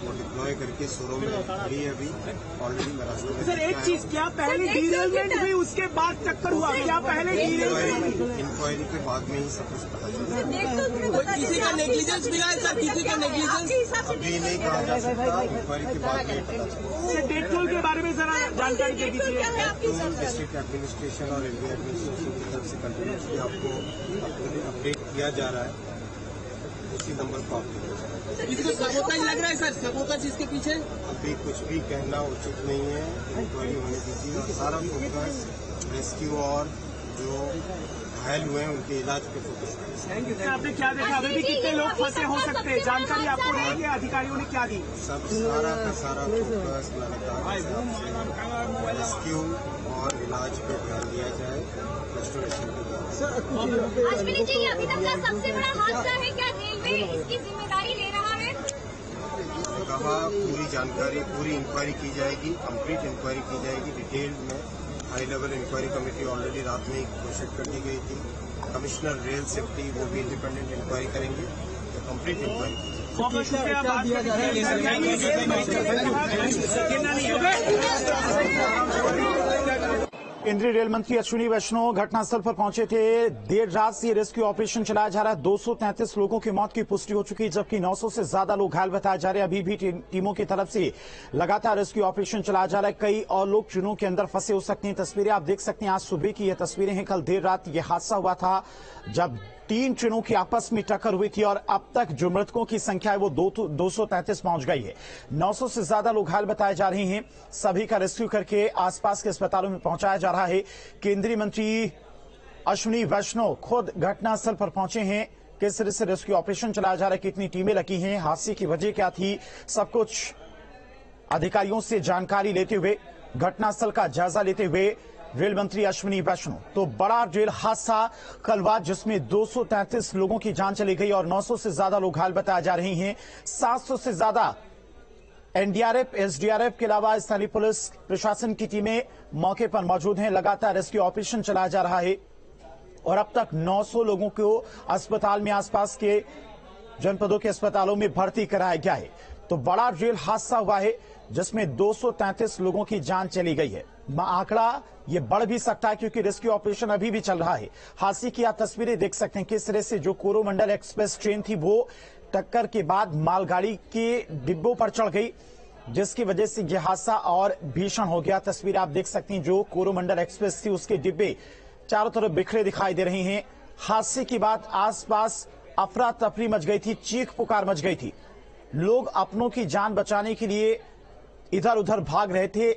और डिप्लॉय करके सुरों में खड़ी है। अभी ऑलरेडी मैं रास्ते में। सर एक चीज, क्या पहले डीरेलमेंट हुई उसके बाद चक्कर हुआ? क्या पहले इंक्वायरी के बाद में ही सब कुछ पता चला? किसी का नेग्लिजेंस मिला है सर? किसी का नेग्लिजेंस अभी नहीं कहा जा सकता, इंक्वायरी के बाद में पता चला। डेथ टोल के बारे में जरा जानकारी दे दीजिए। डिस्ट्रिक्ट एडमिनिस्ट्रेशन और इंडिया एडमिनिस्ट्रेशन की तरफ से कंटिन्यूसली आपको अपडेट किया जा रहा है, उसी नंबर को आपको इसको सबोताज लग रहा है सर? सबोताज इसके पीछे? अभी कुछ भी कहना उचित नहीं है, इंक्वायरी होने दीजिए और सारा फोकस रेस्क्यू और जो घायल हुए हैं उनके इलाज पे फोकस करें। आपने क्या देखा? अभी भी कितने लोग फंसे हो सकते हैं? जानकारी आपको दी कि अधिकारियों ने क्या दी? सब सारा का सारा फोकस रेस्क्यू और इलाज पे ध्यान दिया जाए, रेस्टोरेशन पे ध्यान। अश्विनी जी, अभी तक का सबसे बड़ा हादसा है, क्या रेलवे इसकी जिम्मेदारी ले रहा है? कहा पूरी जानकारी, पूरी इंक्वायरी की जाएगी, कंप्लीट इंक्वायरी की जाएगी डिटेल में। High level inquiry committee already रात में घोषित कर दी गई थी। कमिश्नर रेल सेफ्टी वो भी इंडिपेंडेंट इंक्वायरी करेंगे, तो कंप्लीट इंक्वायरी केंद्रीय रेल मंत्री अश्विनी वैष्णव घटनास्थल पर पहुंचे थे। देर रात से रेस्क्यू ऑपरेशन चलाया जा रहा है। 233 लोगों की मौत की पुष्टि हो चुकी है, जबकि 900 से ज्यादा लोग घायल बताए जा रहे हैं। अभी भी टीमों की तरफ से लगातार रेस्क्यू ऑपरेशन चलाया जा रहा है। कई और लोग ट्रेनों के अंदर फंसे हो सकते हैं। तस्वीरें आप देख सकते हैं, आज सुबह की ये तस्वीरें हैं। कल देर रात ये हादसा हुआ था जब 3 ट्रेनों की आपस में टक्कर हुई थी और अब तक जो मृतकों की संख्या है वो 233 पहुंच गई है। 900 से ज्यादा लोग घायल बताए जा रहे हैं। सभी का रेस्क्यू करके आसपास के अस्पतालों में पहुंचाया जा रहा है। केंद्रीय मंत्री अश्विनी वैष्णव खुद घटनास्थल पर पहुंचे हैं। किस तरह से रेस्क्यू ऑपरेशन चलाया जा रहा है, कितनी टीमें लगी हैं, हादसे की वजह क्या थी, सब कुछ अधिकारियों से जानकारी लेते हुए, घटनास्थल का जायजा लेते हुए रेल मंत्री अश्विनी वैष्णव। तो बड़ा रेल हादसा कल हुआ जिसमें 233 लोगों की जान चली गई और 900 से ज्यादा लोग घायल बताए जा रहे हैं। 700 से ज्यादा एनडीआरएफ, एसडीआरएफ के अलावा स्थानीय पुलिस प्रशासन की टीमें मौके पर मौजूद हैं। लगातार रेस्क्यू ऑपरेशन चलाया जा रहा है और अब तक 900 लोगों को अस्पताल में, आसपास के जनपदों के अस्पतालों में भर्ती कराया गया है। तो बड़ा रेल हादसा हुआ है जिसमें 233 लोगों की जान चली गई है। आंकड़ा ये बढ़ भी सकता है क्योंकि रेस्क्यू ऑपरेशन अभी भी चल रहा है। हादसे की आप तस्वीरें देख सकते हैं किस तरह से जो कोरोमंडल एक्सप्रेस ट्रेन थी वो टक्कर के बाद मालगाड़ी के डिब्बों पर चढ़ गई, जिसकी वजह से यह हादसा और भीषण हो गया। तस्वीर आप देख सकते हैं, जो कोरोमंडल एक्सप्रेस थी उसके डिब्बे चारों तरफ बिखरे दिखाई दे रहे हैं। हादसे के बाद आसपास अफरा तफरी मच गई थी, चीख पुकार मच गई थी। लोग अपनों की जान बचाने के लिए इधर उधर भाग रहे थे,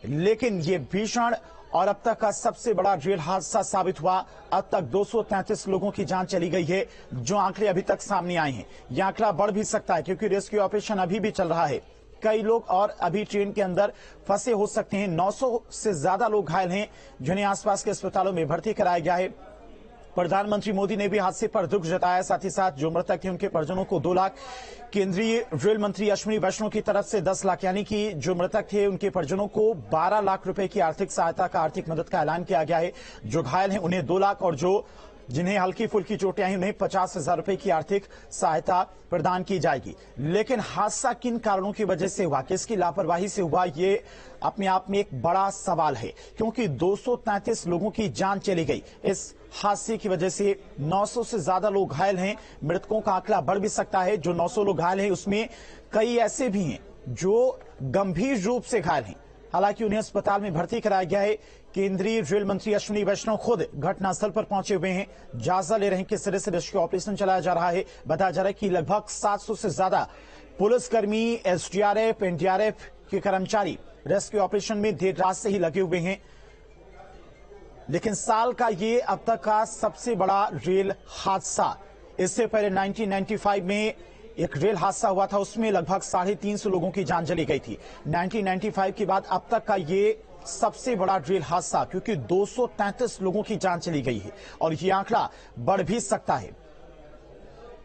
लेकिन ये भीषण और अब तक का सबसे बड़ा रेल हादसा साबित हुआ। अब तक 233 लोगों की जान चली गई है, जो आंकड़े अभी तक सामने आए हैं। यह आंकड़ा बढ़ भी सकता है क्योंकि रेस्क्यू ऑपरेशन अभी भी चल रहा है। कई लोग और अभी ट्रेन के अंदर फंसे हो सकते हैं। 900 से ज्यादा लोग घायल हैं, जिन्हें आसपास के अस्पतालों में भर्ती कराया गया है। प्रधानमंत्री मोदी ने भी हादसे पर दुख जताया, साथ ही साथ जो मृतक थे उनके परिजनों को 2 लाख, केंद्रीय रेल मंत्री अश्विनी वैष्णव की तरफ से 10 लाख, यानी कि जो मृतक थे उनके परिजनों को 12 लाख रुपए की आर्थिक सहायता का, आर्थिक मदद का ऐलान किया गया है। जो घायल हैं उन्हें 2 लाख और जो जिन्हें हल्की फुल्की चोटें आई उन्हें 50,000 रुपए की आर्थिक सहायता प्रदान की जाएगी। लेकिन हादसा किन कारणों की वजह से हुआ, किसकी लापरवाही से हुआ, ये अपने आप में एक बड़ा सवाल है, क्योंकि 233 लोगों की जान चली गई। इस हादसे की वजह से 900 से ज्यादा लोग घायल हैं। मृतकों का आंकड़ा बढ़ भी सकता है। जो 900 लोग घायल हैं उसमें कई ऐसे भी हैं जो गंभीर रूप से घायल हैं, हालांकि उन्हें अस्पताल में भर्ती कराया गया है। केंद्रीय रेल मंत्री अश्विनी वैष्णव खुद घटनास्थल पर पहुंचे हुए हैं, जायजा ले रहे हैं किस तरह से रेस्क्यू ऑपरेशन चलाया जा रहा है। बताया जा रहा है कि लगभग 700 से ज्यादा पुलिसकर्मी, एसडीआरएफ, एनडीआरएफ के कर्मचारी रेस्क्यू ऑपरेशन में देर रात से ही लगे हुए हैं। लेकिन साल का ये अब तक का सबसे बड़ा रेल हादसा। इससे पहले 1995 में एक रेल हादसा हुआ था, उसमें लगभग 350 लोगों की जान चली गई थी। 1995 के बाद अब तक का ये सबसे बड़ा रेल हादसा, क्योंकि 233 लोगों की जान चली गई है और ये आंकड़ा बढ़ भी सकता है।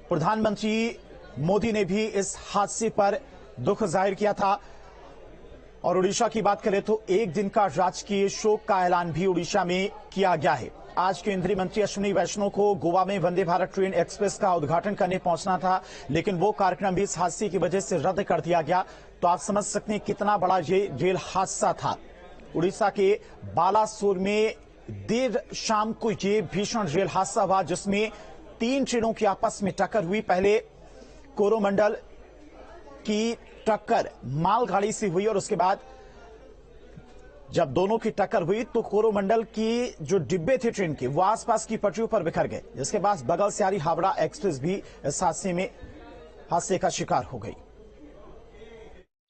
प्रधानमंत्री मोदी ने भी इस हादसे पर दुख जाहिर किया था और उड़ीसा की बात करें तो 1 दिन का राजकीय शोक का ऐलान भी उड़ीसा में किया गया है। आज केंद्रीय मंत्री अश्विनी वैष्णव को गोवा में वंदे भारत ट्रेन एक्सप्रेस का उद्घाटन करने पहुंचना था, लेकिन वो कार्यक्रम भी इस हादसे की वजह से रद्द कर दिया गया। तो आप समझ सकते हैं कितना बड़ा ये रेल हादसा था। उड़ीसा के बालासोर में देर शाम को ये भीषण रेल हादसा हुआ, जिसमें 3 ट्रेनों की आपस में टक्कर हुई। पहले कोरोमंडल की टक्कर मालगाड़ी से हुई और उसके बाद जब दोनों की टक्कर हुई तो कोरोमंडल की जो डिब्बे थे ट्रेन के वो आसपास की पटरियों पर बिखर गए, जिसके बाद बगल से आ रही हावड़ा एक्सप्रेस भी इस हादसे का शिकार हो गई।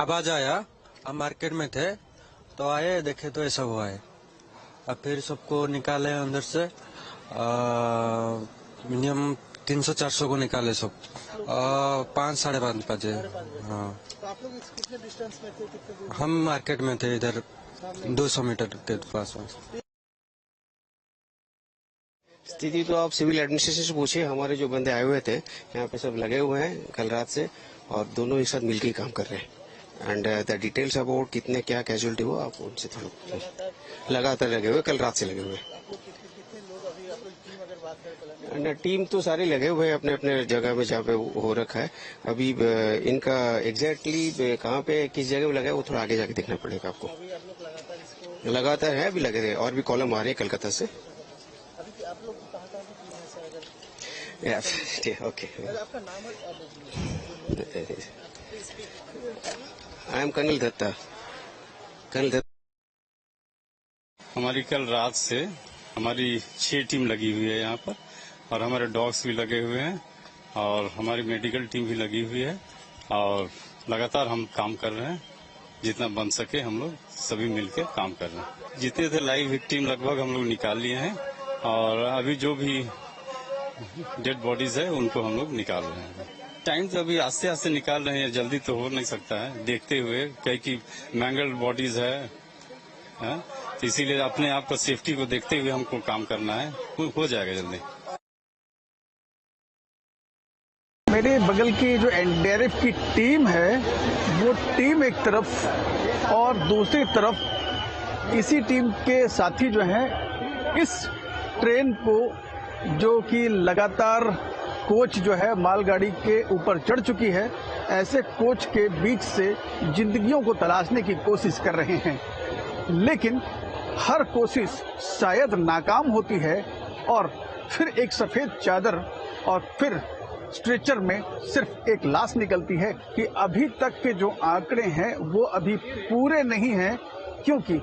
आवाज आया, हम मार्केट में थे तो आए, देखे तो ऐसा हुआ है। अब फिर सबको निकाले अंदर से, मिनिमम 300-400 को निकाले सब। 5 साढ़े 5 बजे। हाँ, तो आप लोग कितने डिस्टेंस में थे? कितने दूर? हम मार्केट में थे, इधर 200 मीटर के पास। स्थिति तो आप सिविल एडमिनिस्ट्रेशन से पूछिए। हमारे जो बंदे आए हुए थे यहाँ पे सब लगे हुए हैं कल रात से, और दोनों एक साथ मिलकर काम कर रहे हैं। एंड द डिटेल्स अबाउट कितने क्या कैजुअलिटी हो आप उनसे थोड़ा लगातार लगे हुए, कल रात से लगे हुए। एंड टीम तो सारे लगे हुए हैं अपने अपने जगह में जहाँ पे हो रखा है। अभी इनका एग्जैक्टली कहाँ पे किस जगह में लगा है वो थोड़ा आगे जाके देखना पड़ेगा आपको। लगातार है, अभी लगे थे और भी कॉलम आ रहे हैं कलकत्ता से। Okay, I am colonel Datta. हमारी कल रात से हमारी 6 टीम लगी हुई है यहाँ पर, और हमारे डॉग्स भी लगे हुए हैं और हमारी मेडिकल टीम भी लगी हुई है, और लगातार हम काम कर रहे हैं। जितना बन सके हम लोग सभी मिलकर काम कर रहे हैं। जितने थे लाइव विक्टिम लगभग हम लोग निकाल लिए हैं, और अभी जो भी डेड बॉडीज है उनको हम लोग निकाल रहे हैं। टाइम तो अभी आस्ते आस्ते निकाल रहे हैं, जल्दी तो हो नहीं सकता है, देखते हुए कई की मैंगल्ड बॉडीज है, तो इसीलिए अपने आप का सेफ्टी को देखते हुए हमको काम करना है। हो जाएगा जल्दी। मेरे बगल की जो एनडीआरएफ की टीम है वो टीम एक तरफ और दूसरी तरफ इसी टीम के साथी जो हैं इस ट्रेन को, जो कि लगातार कोच जो है मालगाड़ी के ऊपर चढ़ चुकी है, ऐसे कोच के बीच से जिंदगियों को तलाशने की कोशिश कर रहे हैं। लेकिन हर कोशिश शायद नाकाम होती है और फिर एक सफेद चादर और फिर स्ट्रेचर में सिर्फ एक लाश निकलती है कि अभी तक के जो आंकड़े हैं वो अभी पूरे नहीं हैं, क्योंकि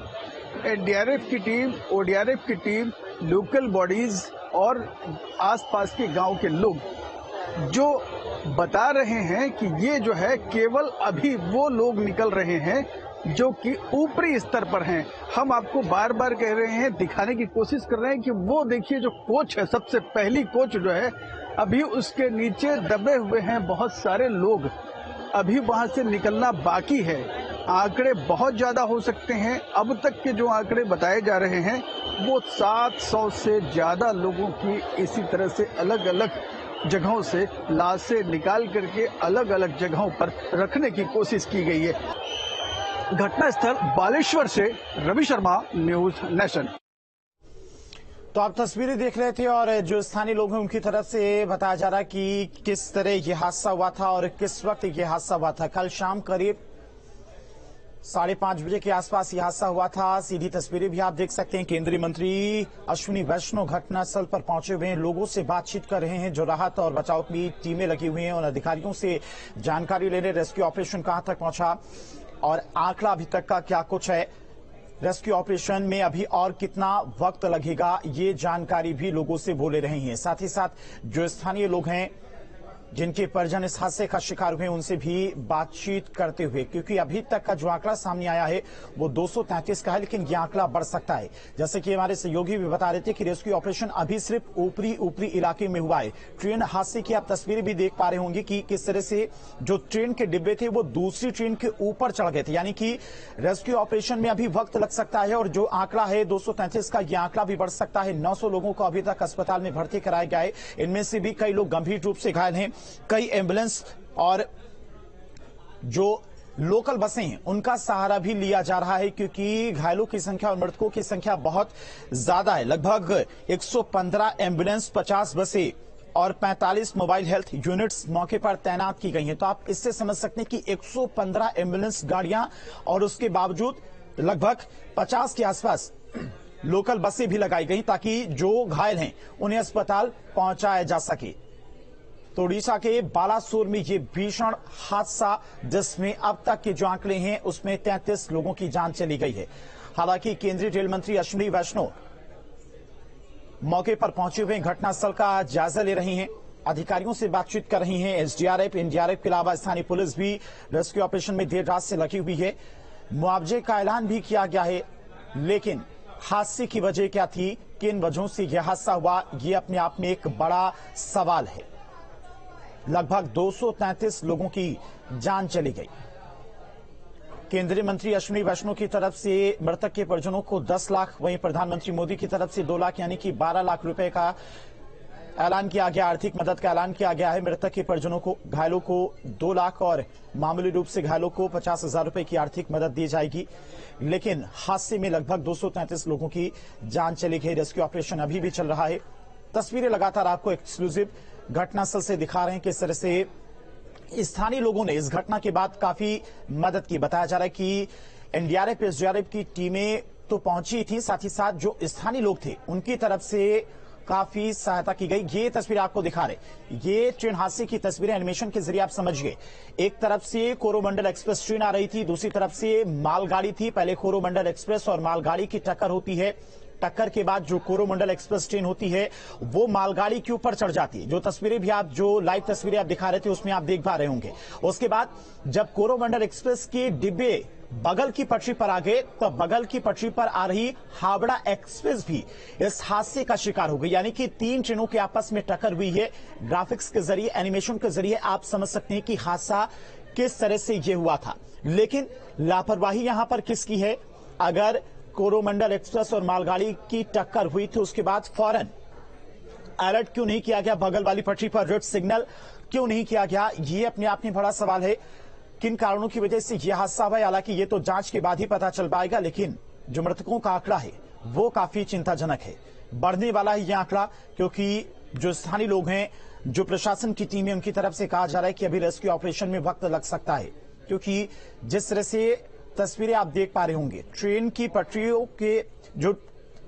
एनडीआरएफ की टीम, ओडीआरएफ की टीम, लोकल बॉडीज और आसपास के गांव के लोग जो बता रहे हैं कि ये जो है केवल अभी वो लोग निकल रहे हैं जो कि ऊपरी स्तर पर हैं। हम आपको बार बार कह रहे हैं, दिखाने की कोशिश कर रहे हैं कि वो देखिए जो कोच है, सबसे पहली कोच जो है, अभी उसके नीचे दबे हुए हैं बहुत सारे लोग, अभी वहां से निकलना बाकी है। आंकड़े बहुत ज्यादा हो सकते हैं। अब तक के जो आंकड़े बताए जा रहे हैं वो 700 से ज्यादा लोगों की इसी तरह से अलग अलग जगहों से लाशें निकाल करके अलग अलग जगहों पर रखने की कोशिश की गई है। घटनास्थल बालेश्वर से रवि शर्मा, न्यूज नेशन। तो आप तस्वीरें देख रहे थे और जो स्थानीय लोग हैं उनकी तरफ से बताया जा रहा है कि किस तरह ये हादसा हुआ था और किस वक्त ये हादसा हुआ था। कल शाम करीब 5:30 बजे के आसपास ये हादसा हुआ था। सीधी तस्वीरें भी आप देख सकते हैं। केंद्रीय मंत्री अश्विनी वैष्णव घटनास्थल पर पहुंचे हुए हैं, लोगों से बातचीत कर रहे हैं। जो राहत और बचाव की टीमें लगी हुई हैं उन अधिकारियों से जानकारी ले रहे, रेस्क्यू ऑपरेशन कहां तक पहुंचा और आंकड़ा अभी तक का क्या कुछ है, रेस्क्यू ऑपरेशन में अभी और कितना वक्त लगेगा, ये जानकारी भी लोगों से बोले रहे हैं। साथ ही साथ जो स्थानीय लोग हैं जिनके परिजन इस हादसे का शिकार हुए उनसे भी बातचीत करते हुए, क्योंकि अभी तक का जो आंकड़ा सामने आया है वो 233 का है, लेकिन ये आंकड़ा बढ़ सकता है। जैसे कि हमारे सहयोगी भी बता रहे थे कि रेस्क्यू ऑपरेशन अभी सिर्फ ऊपरी इलाके में हुआ है। ट्रेन हादसे की आप तस्वीरें भी देख पा रहे होंगे कि किस तरह से जो ट्रेन के डिब्बे थे वो दूसरी ट्रेन के ऊपर चढ़ गए थे, यानी कि रेस्क्यू ऑपरेशन में अभी वक्त लग सकता है। और जो आंकड़ा है 233 का, यह आंकड़ा भी बढ़ सकता है। 900 लोगों को अभी तक अस्पताल में भर्ती कराया गया है, इनमें से भी कई लोग गंभीर रूप से घायल हैं। कई एम्बुलेंस और जो लोकल बसें हैं उनका सहारा भी लिया जा रहा है, क्योंकि घायलों की संख्या और मृतकों की संख्या बहुत ज्यादा है। लगभग 115 एम्बुलेंस, 50 बसें और 45 मोबाइल हेल्थ यूनिट्स मौके पर तैनात की गई हैं। तो आप इससे समझ सकते हैं कि 115 एम्बुलेंस गाड़ियां और उसके बावजूद लगभग 50 के आसपास लोकल बसें भी लगाई गई ताकि जो घायल हैं उन्हें अस्पताल पहुंचाया जा सके। तो उड़ीसा के बालासोर में ये भीषण हादसा, जिसमें अब तक के जो आंकड़े हैं उसमें 33 लोगों की जान चली गई है। हालांकि केंद्रीय रेल मंत्री अश्विनी वैष्णव मौके पर पहुंचे हुए घटनास्थल का जायजा ले रही हैं, अधिकारियों से बातचीत कर रही हैं। एसडीआरएफ, एनडीआरएफ के अलावा स्थानीय पुलिस भी रेस्क्यू ऑपरेशन में देर रात से लगी हुई है। मुआवजे का ऐलान भी किया गया है, लेकिन हादसे की वजह क्या थी, किन वजहों से यह हादसा हुआ, ये अपने आप में एक बड़ा सवाल है। लगभग 233 लोगों की जान चली गई। केंद्रीय मंत्री अश्विनी वैष्णव की तरफ से मृतक के परिजनों को 10 लाख, वहीं प्रधानमंत्री मोदी की तरफ से 2 लाख यानी कि 12 लाख रुपए का ऐलान किया गया, आर्थिक मदद का ऐलान किया गया है। मृतक के परिजनों को, घायलों को 2 लाख और मामूली रूप से घायलों को 50,000 रुपए की आर्थिक मदद दी जाएगी। लेकिन हादसे में लगभग 233 लोगों की जान चली गई। रेस्क्यू ऑपरेशन अभी भी चल रहा है। तस्वीरें लगातार आपको एक्सक्लूसिव घटनास्थल से दिखा रहे हैं किस तरह से स्थानीय लोगों ने इस घटना के बाद काफी मदद की। बताया जा रहा है कि एनडीआरएफ, एसडीआरएफ की टीमें तो पहुंची थी, साथ ही साथ जो स्थानीय लोग थे उनकी तरफ से काफी सहायता की गई। ये तस्वीर आपको दिखा रहे, ये ट्रेन हादसे की तस्वीरें एनिमेशन के जरिए आप समझिए। एक तरफ से कोरोमंडल एक्सप्रेस ट्रेन आ रही थी, दूसरी तरफ से मालगाड़ी थी। पहले कोरोमंडल एक्सप्रेस और मालगाड़ी की टक्कर होती है। टक्कर के बाद जो कोरोमंडल एक्सप्रेस ट्रेन होती है वो मालगाड़ी के ऊपर चढ़ जाती है। जो तस्वीरें भी आप, जो लाइव तस्वीरें आप दिखा रहे थे उसमें आप देख पा रहे होंगे। उसके बाद जब कोरोमंडल एक्सप्रेस के डिब्बे बगल की पटरी पर आ गए तो बगल की पटरी पर आ रही हावड़ा एक्सप्रेस भी इस हादसे का शिकार हो गई। यानी कि 3 ट्रेनों के आपस में टक्कर हुई है। ग्राफिक्स के जरिए, एनिमेशन के जरिए आप समझ सकते हैं कि हादसा किस तरह से यह हुआ था। लेकिन लापरवाही यहां पर किसकी है? अगर कोरोमंडल एक्सप्रेस और मालगाड़ी की टक्कर हुई थी उसके बाद फौरन अलर्ट क्यों नहीं किया गया? बगल वाली पटरी पर रेड सिग्नल क्यों नहीं किया गया? ये अपने आप में बड़ा सवाल है। किन कारणों की वजह से यह हादसा हुआ, हालांकि ये तो जांच के बाद ही पता चल पाएगा। लेकिन जो मृतकों का आंकड़ा है वो काफी चिंताजनक है, बढ़ने वाला है यह आंकड़ा, क्योंकि जो स्थानीय लोग हैं, जो प्रशासन की टीम है, उनकी तरफ से कहा जा रहा है कि अभी रेस्क्यू ऑपरेशन में वक्त लग सकता है। क्योंकि जिस तरह से तस्वीरें आप देख पा रहे होंगे, ट्रेन की पटरियों के जो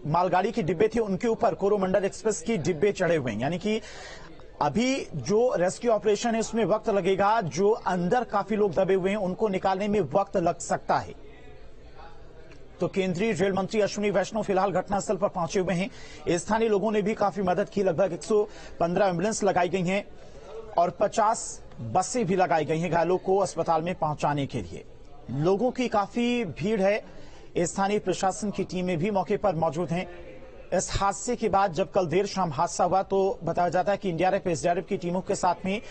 मालगाड़ी के डिब्बे थे उनके ऊपर कोरोमंडल एक्सप्रेस के डिब्बे चढ़े हुए हैं। यानी कि अभी जो रेस्क्यू ऑपरेशन है उसमें वक्त लगेगा। जो अंदर काफी लोग दबे हुए हैं उनको निकालने में वक्त लग सकता है। तो केंद्रीय रेल मंत्री अश्विनी वैष्णव फिलहाल घटनास्थल पर पहुंचे हुए हैं। स्थानीय लोगों ने भी काफी मदद की। लगभग 115 एम्बुलेंस लगाई गई हैं और 50 बसें भी लगाई गई हैं घायलों को अस्पताल में पहुंचाने के लिए। लोगों की काफी भीड़ है। स्थानीय प्रशासन की टीमें भी मौके पर मौजूद हैं। इस हादसे के बाद जब कल देर शाम हादसा हुआ तो बताया जाता है कि एनडीआरएफ, एसडीआरएफ की टीमों के साथ में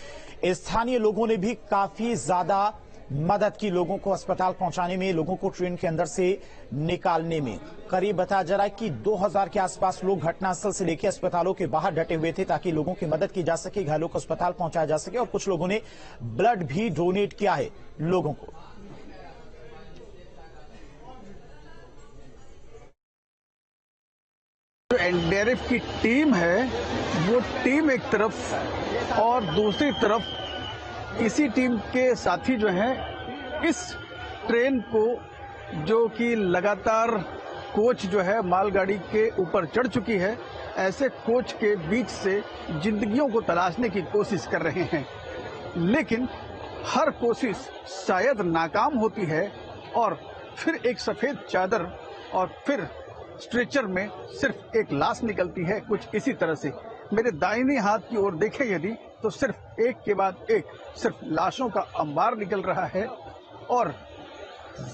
स्थानीय लोगों ने भी काफी ज्यादा मदद की लोगों को अस्पताल पहुंचाने में, लोगों को ट्रेन के अंदर से निकालने में। करीब बताया जा रहा है कि 2000 के आसपास लोग घटनास्थल से लेकर अस्पतालों के बाहर डटे हुए थे ताकि लोगों की मदद की जा सके, घायलों को अस्पताल पहुंचाया जा सके। और कुछ लोगों ने ब्लड भी डोनेट किया है लोगों को। जो एनडीआरएफ की टीम है वो टीम एक तरफ और दूसरी तरफ इसी टीम के साथी जो हैं इस ट्रेन को, जो कि लगातार कोच जो है मालगाड़ी के ऊपर चढ़ चुकी है, ऐसे कोच के बीच से जिंदगियों को तलाशने की कोशिश कर रहे हैं। लेकिन हर कोशिश शायद नाकाम होती है और फिर एक सफेद चादर और फिर स्ट्रेचर में सिर्फ एक लाश निकलती है। कुछ इसी तरह से मेरे दाहिने हाथ की ओर देखें यदि तो सिर्फ एक के बाद एक सिर्फ लाशों का अंबार निकल रहा है। और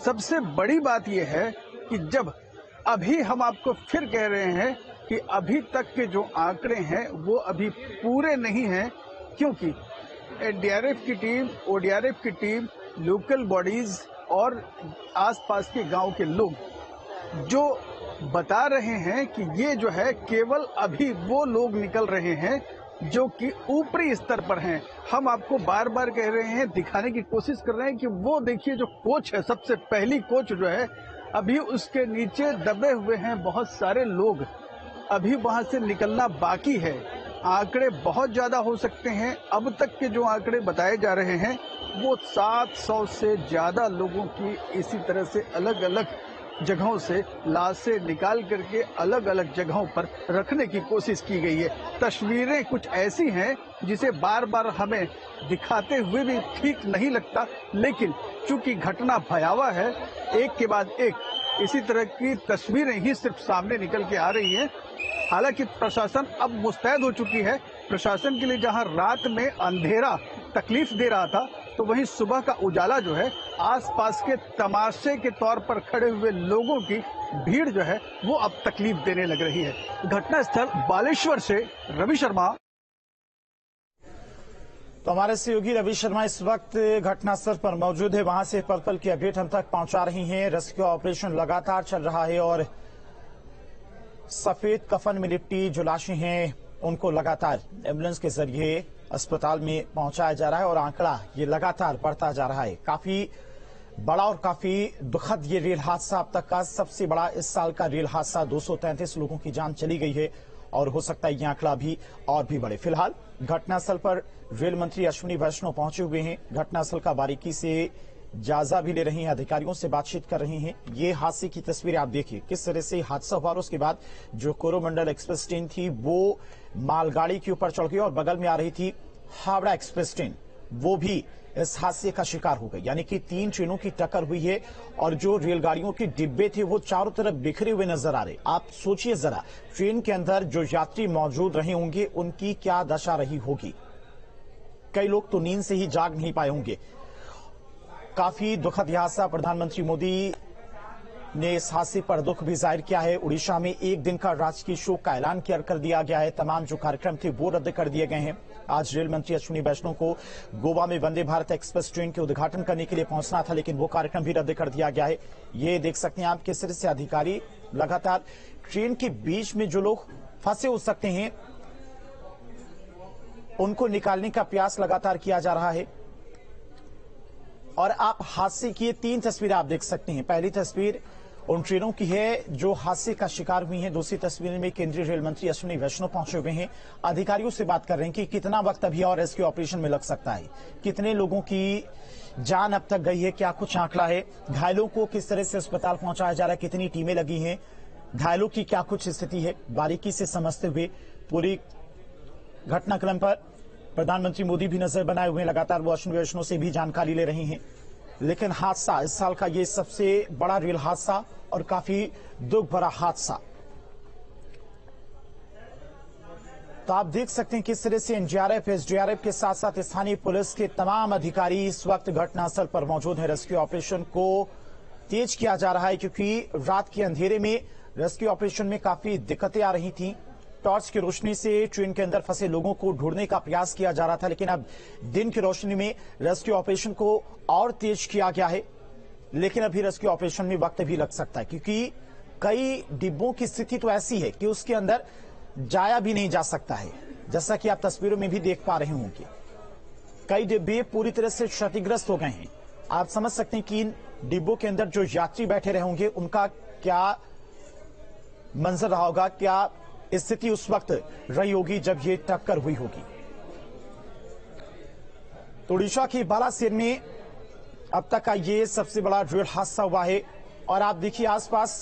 सबसे बड़ी बात यह है कि जब अभी हम आपको फिर कह रहे हैं कि अभी तक के जो आंकड़े हैं वो अभी पूरे नहीं हैं, क्योंकि एनडीआरएफ की टीम, ओडीआरएफ की टीम, लोकल बॉडीज और आसपास के गांव के लोग जो बता रहे हैं कि ये जो है केवल अभी वो लोग निकल रहे हैं जो कि ऊपरी स्तर पर हैं। हम आपको बार बार कह रहे हैं, दिखाने की कोशिश कर रहे हैं कि वो देखिए जो कोच है, सबसे पहली कोच जो है, अभी उसके नीचे दबे हुए हैं बहुत सारे लोग, अभी वहां से निकलना बाकी है। आंकड़े बहुत ज्यादा हो सकते हैं। अब तक के जो आंकड़े बताए जा रहे हैं वो 700 से ज्यादा लोगों की इसी तरह से अलग अलग जगहों से लाशें निकाल करके अलग अलग जगहों पर रखने की कोशिश की गई है। तस्वीरें कुछ ऐसी हैं जिसे बार बार हमें दिखाते हुए भी ठीक नहीं लगता, लेकिन चूंकि घटना भयावह है, एक के बाद एक इसी तरह की तस्वीरें ही सिर्फ सामने निकल के आ रही हैं। हालांकि प्रशासन अब मुस्तैद हो चुकी है। प्रशासन के लिए जहां रात में अंधेरा तकलीफ दे रहा था, तो वहीं सुबह का उजाला जो है आसपास के तमाशे के तौर पर खड़े हुए लोगों की भीड़ जो है वो अब तकलीफ देने लग रही है। घटनास्थल बालेश्वर से रवि शर्मा। तो हमारे सहयोगी रवि शर्मा इस वक्त घटनास्थल पर मौजूद है, वहां से पल पल की अपडेट हम तक पहुंचा रही हैं। रेस्क्यू ऑपरेशन लगातार चल रहा है और सफेद कफन में लिपटी जो लाशें हैं उनको लगातार एम्बुलेंस के जरिए अस्पताल में पहुंचाया जा रहा है और आंकड़ा ये लगातार बढ़ता जा रहा है। काफी बड़ा और काफी दुखद ये रेल हादसा, अब तक का सबसे बड़ा इस साल का रेल हादसा। 233 लोगों की जान चली गई है और हो सकता है ये आंकड़ा भी और भी बढ़े। फिलहाल घटनास्थल पर रेल मंत्री अश्विनी वैष्णव पहुंचे हुए हैं, घटनास्थल का बारीकी से जायजा भी ले रही हैं, अधिकारियों से बातचीत कर रही हैं। ये हादसे की तस्वीरें आप देखिए किस तरह से हादसा हुआ और उसके बाद जो कोरोमंडल एक्सप्रेस ट्रेन थी वो मालगाड़ी के ऊपर चढ़ गई और बगल में आ रही थी हावड़ा एक्सप्रेस ट्रेन, वो भी इस हादसे का शिकार हो गई। यानी कि 3 ट्रेनों की टक्कर हुई है और जो रेलगाड़ियों के डिब्बे थे वो चारों तरफ बिखरे हुए नजर आ रहे। आप सोचिए जरा, ट्रेन के अंदर जो यात्री मौजूद रहे होंगे उनकी क्या दशा रही होगी। कई लोग तो नींद से ही जाग नहीं पाए होंगे। काफी दुखद हादसा। प्रधानमंत्री मोदी ने इस हादसे पर दुख भी जाहिर किया है। उड़ीसा में 1 दिन का राजकीय शोक का ऐलान कर दिया गया है। तमाम जो कार्यक्रम थे वो रद्द कर दिए गए हैं। आज रेल मंत्री अश्विनी वैष्णव को गोवा में वंदे भारत एक्सप्रेस ट्रेन के उद्घाटन करने के लिए पहुंचना था, लेकिन वो कार्यक्रम भी रद्द कर दिया गया है। ये देख सकते हैं आप किस तरह से अधिकारी लगातार ट्रेन के बीच में जो लोग फंसे हो सकते हैं उनको निकालने का प्रयास लगातार किया जा रहा है। और आप हादसे की 3 तस्वीरें आप देख सकते हैं। पहली तस्वीर उन ट्रेनों की है जो हादसे का शिकार हुई हैं। दूसरी तस्वीर में केंद्रीय रेल मंत्री अश्विनी वैष्णव पहुंचे हुए हैं, अधिकारियों से बात कर रहे हैं कि कितना वक्त अभी और रेस्क्यू ऑपरेशन में लग सकता है, कितने लोगों की जान अब तक गई है, क्या कुछ आंकड़ा है, घायलों को किस तरह से अस्पताल पहुंचाया जा रहा है, कितनी टीमें लगी हैं, घायलों की क्या कुछ स्थिति है, बारीकी से समझते हुए पूरी घटनाक्रम पर प्रधानमंत्री मोदी भी नजर बनाए हुए हैं। लगातार वो अश्विनी वैष्णव से भी जानकारी ले रही हैं। लेकिन हादसा, इस साल का ये सबसे बड़ा रेल हादसा और काफी दुख भरा हादसा। तो आप देख सकते हैं किस तरह से एनडीआरएफ, एसडीआरएफ के साथ साथ स्थानीय पुलिस के तमाम अधिकारी इस वक्त घटनास्थल पर मौजूद हैं। रेस्क्यू ऑपरेशन को तेज किया जा रहा है क्योंकि रात के अंधेरे में रेस्क्यू ऑपरेशन में काफी दिक्कतें आ रही थी। टॉर्च की रोशनी से ट्रेन के अंदर फंसे लोगों को ढूंढने का प्रयास किया जा रहा था, लेकिन अब दिन की रोशनी में रेस्क्यू ऑपरेशन को और तेज किया गया है। लेकिन अभी रेस्क्यू ऑपरेशन में वक्त भी लग सकता है क्योंकि कई डिब्बों की स्थिति तो ऐसी है कि उसके अंदर जाया भी नहीं जा सकता है, जैसा कि आप तस्वीरों में भी देख पा रहे होंगे। कई डिब्बे पूरी तरह से क्षतिग्रस्त हो गए हैं। आप समझ सकते हैं कि इन डिब्बों के अंदर जो यात्री बैठे रहे होंगे उनका क्या मंजर रहा होगा, क्या स्थिति उस वक्त रही होगी जब ये टक्कर हुई होगी। तो उड़ीसा की बालासिर में अब तक का ये सबसे बड़ा रेल हादसा हुआ है और आप देखिए आसपास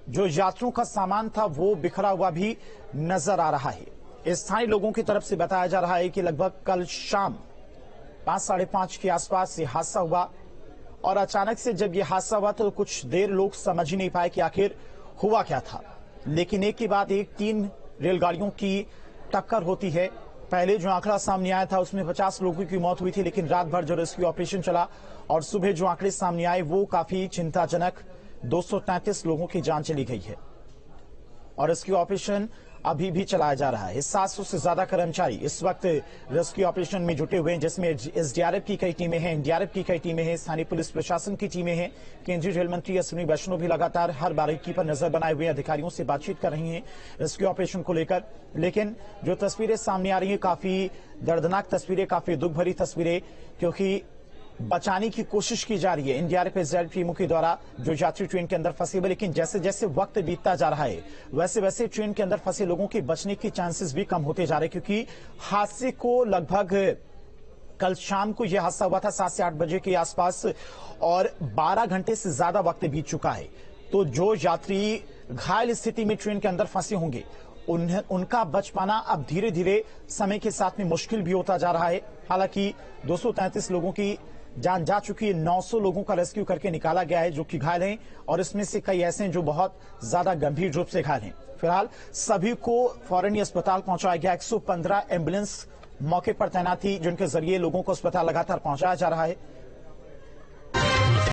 जो यात्रियों का सामान था वो बिखरा हुआ भी नजर आ रहा है। स्थानीय लोगों की तरफ से बताया जा रहा है कि लगभग कल शाम 5, साढ़े 5 के आसपास ये हादसा हुआ और अचानक से जब ये हादसा हुआ तो कुछ देर लोग समझ ही नहीं पाए कि आखिर हुआ क्या था। लेकिन एक के बाद एक 3 रेलगाड़ियों की टक्कर होती है। पहले जो आंकड़ा सामने आया था उसमें 50 लोगों की मौत हुई थी, लेकिन रात भर जो रेस्क्यू ऑपरेशन चला और सुबह जो आंकड़े सामने आए वो काफी चिंताजनक, 233 लोगों की जान चली गई है। और रेस्क्यू ऑपरेशन अभी भी चलाया जा रहा है। 700 से ज्यादा कर्मचारी इस वक्त रेस्क्यू ऑपरेशन में जुटे हुए हैं, जिसमें एसडीआरएफ की कई टीमें हैं, एनडीआरएफ की कई टीमें हैं, स्थानीय पुलिस प्रशासन की टीमें हैं। केंद्रीय रेल मंत्री अश्विनी वैष्णव भी लगातार हर बारीकी पर नजर बनाए हुए अधिकारियों से बातचीत कर रही हैं रेस्क्यू ऑपरेशन को लेकर। लेकिन जो तस्वीरें सामने आ रही हैं काफी दर्दनाक तस्वीरें, काफी दुख भरी तस्वीरें, क्योंकि बचाने की कोशिश की जा रही है एनडीआरएफ एसडीआरएफ टीमों के द्वारा जो यात्री ट्रेन के अंदर फंसे हुए। लेकिन जैसे जैसे वक्त बीतता जा रहा है वैसे वैसे ट्रेन के अंदर फंसे लोगों के बचने की चांसेस भी कम होते जा रहे हैं, क्योंकि हादसे को लगभग कल शाम को यह हादसा हुआ था 7 से 8 बजे के आसपास और 12 घंटे से ज्यादा वक्त बीत चुका है। तो जो यात्री घायल स्थिति में ट्रेन के अंदर फंसे होंगे उनका बच पाना अब धीरे धीरे समय के साथ में मुश्किल भी होता जा रहा है। हालांकि 233 लोगों की जान जा चुकी है, 900 लोगों का रेस्क्यू करके निकाला गया है जो कि घायल हैं, और इसमें से कई ऐसे हैं जो बहुत ज्यादा गंभीर रूप से घायल हैं। फिलहाल सभी को फौरन अस्पताल पहुंचाया गया। 115 एम्बुलेंस मौके पर तैनात थी जिनके जरिए लोगों को अस्पताल लगातार पहुंचाया जा रहा है।